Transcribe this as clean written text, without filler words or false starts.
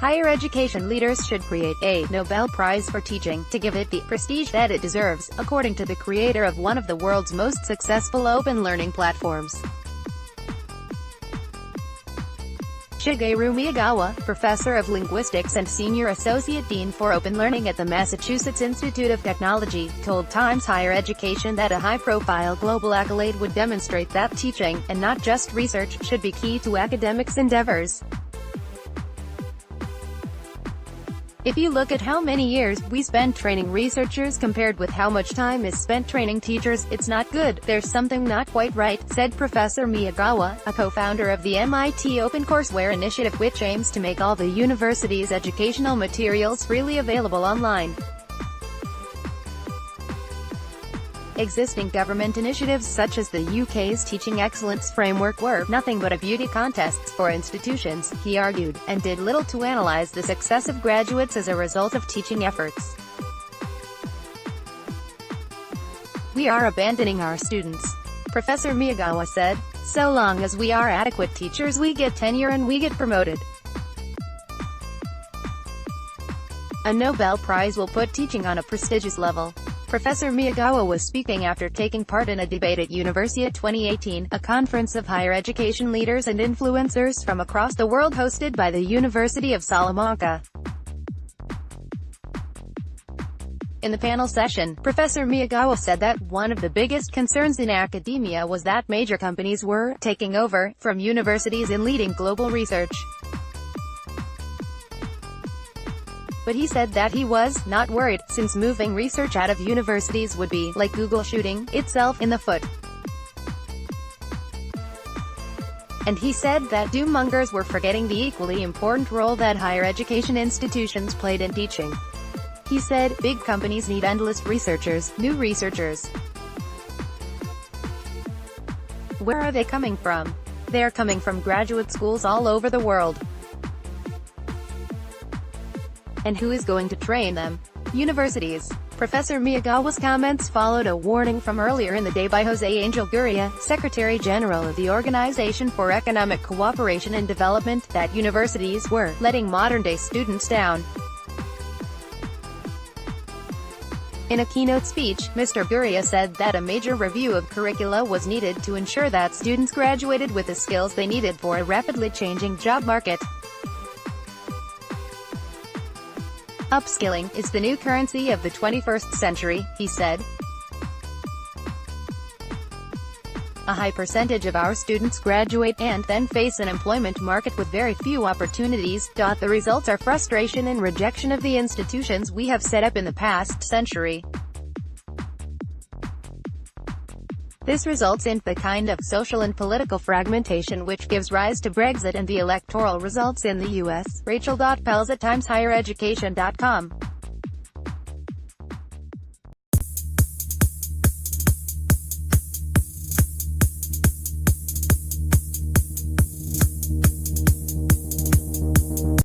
Higher education leaders should create a Nobel Prize for teaching, to give it the prestige that it deserves, according to the creator of one of the world's most successful open learning platforms. Shigeru Miyagawa, professor of linguistics and senior associate dean for open learning at the Massachusetts Institute of Technology, told Times Higher Education that a high-profile global accolade would demonstrate that teaching, and not just research, should be key to academics' endeavors. If you look at how many years we spend training researchers compared with how much time is spent training teachers, it's not good. There's something not quite right, said Professor Miyagawa, a co-founder of the MIT OpenCourseWare initiative, which aims to make all the university's educational materials freely available online. Existing government initiatives such as the UK's Teaching Excellence Framework were nothing but a beauty contests for institutions, he argued, and did little to analyze the success of graduates as a result of teaching efforts. We are abandoning our students, Professor Miyagawa said. So long as we are adequate teachers, we get tenure and we get promoted. A Nobel Prize will put teaching on a prestigious level. Professor Miyagawa was speaking after taking part in a debate at Universia 2018, a conference of higher education leaders and influencers from across the world hosted by the University of Salamanca. In the panel session, Professor Miyagawa said that one of the biggest concerns in academia was that major companies were taking over from universities in leading global research. But he said that he was not worried, since moving research out of universities would be like Google shooting itself in the foot. And he said that doommongers were forgetting the equally important role that higher education institutions played in teaching. He said, big companies need endless researchers, new researchers. Where are they coming from? They're coming from graduate schools all over the world. And who is going to train them? Universities. Professor Miyagawa's comments followed a warning from earlier in the day by José Angel Gurria, Secretary General of the Organization for Economic Cooperation and Development, that universities were letting modern-day students down. In a keynote speech, Mr. Gurria said that a major review of curricula was needed to ensure that students graduated with the skills they needed for a rapidly changing job market. Upskilling is the new currency of the 21st century, he said. A high percentage of our students graduate and then face an employment market with very few opportunities. The results are frustration and rejection of the institutions we have set up in the past century. This results in the kind of social and political fragmentation which gives rise to Brexit and the electoral results in the US. Rachel.Pelz at TimesHigherEducation.com